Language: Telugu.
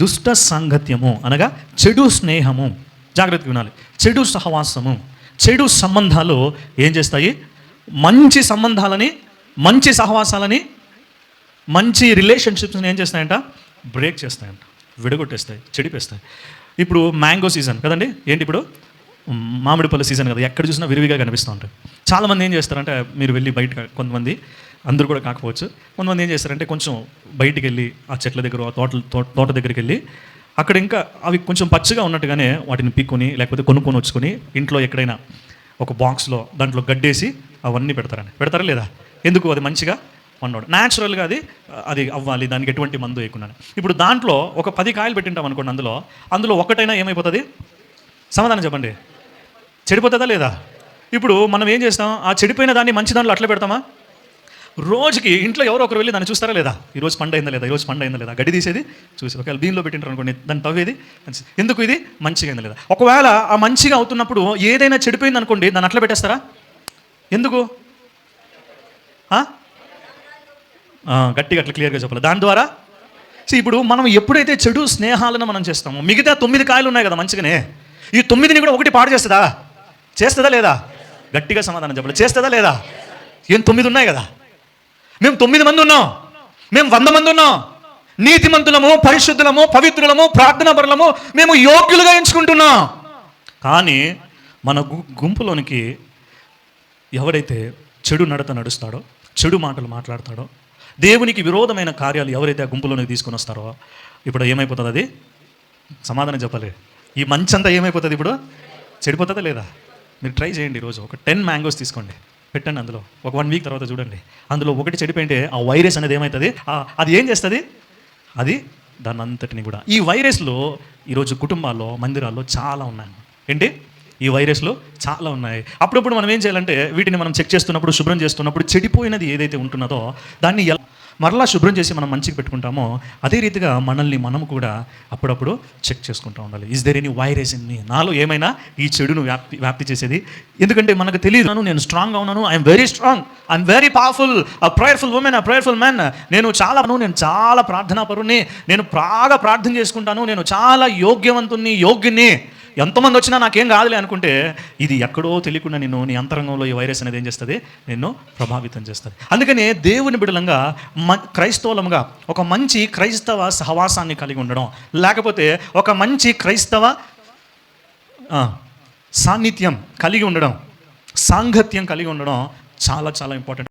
దుష్ట సాంగత్యము అనగా చెడు స్నేహము, జాగ్రత్తగా వినాలి, చెడు సహవాసము, చెడు సంబంధాలు ఏం చేస్తాయి? మంచి సంబంధాలని, మంచి సహవాసాలని, మంచి రిలేషన్షిప్స్ని ఏం చేస్తాయంట? బ్రేక్ చేస్తాయంట, విడగొట్టేస్తాయి, చెడిపేస్తాయి. ఇప్పుడు మ్యాంగో సీజన్ కదండి, ఏంటి ఇప్పుడు మామిడి పళ్ళ సీజన్ కదా, ఎక్కడ చూసినా విరివిగా కనిపిస్తూ ఉంటాయి. చాలామంది ఏం చేస్తారంటే, మీరు వెళ్ళి బయట, కొంతమంది, అందరూ కూడా కాకపోవచ్చు, కొంతమంది ఏం చేస్తారంటే కొంచెం బయటికి వెళ్ళి ఆ చెట్ల దగ్గర, ఆ తోట దగ్గరికి వెళ్ళి అక్కడ ఇంకా అవి కొంచెం పచ్చిగా ఉన్నట్టుగానే వాటిని పీక్కొని లేకపోతే కొనుక్కొని వచ్చుకొని ఇంట్లో ఎక్కడైనా ఒక బాక్స్లో దాంట్లో గడ్డేసి అవన్నీ పెడతారా లేదా? ఎందుకు? అది మంచిగా వండడు, న్యాచురల్గా అది అవ్వాలి, దానికి ఎటువంటి మందు వేయకున్నాను. ఇప్పుడు దాంట్లో ఒక 10 కాయలు పెట్టింటాం అనుకోండి, అందులో ఒకటైనా ఏమైపోతుంది? సమాధానం చెప్పండి, చెడిపోతుందా లేదా? ఇప్పుడు మనం ఏం చేస్తాం? ఆ చెడిపోయిన దాన్ని మంచి దాంట్లో అట్లా పెడతామా? రోజుకి ఇంట్లో ఎవరో ఒకరు వెళ్ళి దాన్ని చూస్తారా లేదా? ఈరోజు పండు అయిందా లేదా, గడ్డి తీసేది చూసి, ఒకవేళ దీనిలో పెట్టింటారు అనుకోండి, దాన్ని తవ్వేది ఎందుకు, ఇది మంచిగా అయిందా లేదా. ఒకవేళ ఆ మంచిగా అవుతున్నప్పుడు ఏదైనా చెడిపోయింది అనుకోండి, దాన్ని అట్లా పెట్టేస్తారా? ఎందుకు? గట్టిగా అట్లా క్లియర్గా చెప్పాలి. దాని ద్వారా ఇప్పుడు మనం ఎప్పుడైతే చెడు స్నేహాలను మనం చేస్తామో, మిగతా 9 కాయలు ఉన్నాయి కదా మంచిగానే, ఈ 9ని కూడా ఒకటి పాడు చేస్తుందా లేదా? గట్టిగా సమాధానం చెప్పాలి, చేస్తుందా లేదా? ఏం 9 ఉన్నాయి కదా, మేము 9 మంది ఉన్నాం, మేము 100 మంది ఉన్నాం, నీతిమంతులము, పరిశుద్ధులము, పవిత్రులము, ప్రార్థనాపరులము, మేము యోగ్యులుగా ఎంచుకుంటున్నాం. కానీ మన గుంపులోనికి ఎవరైతే చెడు నడత నడుస్తాడో, చెడు మాటలు మాట్లాడతాడో, దేవునికి విరోధమైన కార్యాలు ఎవరైతే ఆ గుంపులోనికి తీసుకొని వస్తారో, ఇప్పుడు ఏమైపోతుంది? అది సమాధానం చెప్పాలి. ఈ మంచంతా ఏమైపోతుంది? ఇప్పుడు చెడిపోతుందా లేదా? మీరు ట్రై చేయండి, ఈరోజు ఒక 10 మ్యాంగోస్ తీసుకోండి, పెట్టండి, అందులో ఒక 1 వీక్ తర్వాత చూడండి, అందులో ఒకటి చెడిపోయింటే ఆ వైరస్ అనేది ఏమవుతుంది? అది ఏం చేస్తుంది? అది దాన్ని అంతటిని కూడా, ఈ వైరస్లో ఈరోజు కుటుంబాల్లో, మందిరాల్లో చాలా ఉన్నాయి. ఏంటి? ఈ వైరస్లు చాలా ఉన్నాయి. అప్పుడప్పుడు మనం ఏం చేయాలంటే, వీటిని మనం చెక్ చేస్తున్నప్పుడు, శుభ్రం చేస్తున్నప్పుడు, చెడిపోయినది ఏదైతే ఉంటున్నదో దాన్ని మరలా శుభ్రం చేసి మనం మంచిగా పెట్టుకుంటామో, అదే రీతిగా మనల్ని మనం కూడా అప్పుడప్పుడు చెక్ చేసుకుంటూ ఉండాలి. Is there any virus in me? నాలో ఏమైనా ఈ చెడును వ్యాప్తి చేసేది? ఎందుకంటే మనకు తెలియదు, నేను స్ట్రాంగ్గా ఉన్నాను, I'm very strong, I'm very powerful, a prayerful women, a prayerful man, నేను చాలా ప్రార్థనాపరుని, నేను బాగా ప్రార్థన చేసుకుంటాను, నేను చాలా యోగ్యుని, ఎంతమంది వచ్చినా నాకేం కాదులే అనుకుంటే, ఇది ఎక్కడో తెలియకుండా నీ అంతరంగంలో ఈ వైరస్ అనేది ఏం చేస్తుంది? నిన్ను ప్రభావితం చేస్తుంది. అందుకనే దేవుని బిడ్డలంగా, క్రైస్తవులంగా ఒక మంచి క్రైస్తవ సహవాసాన్ని కలిగి ఉండడం, లేకపోతే ఒక మంచి క్రైస్తవ సాన్నిధ్యం కలిగి ఉండడం, సాంగత్యం కలిగి ఉండడం చాలా చాలా ఇంపార్టెంట్.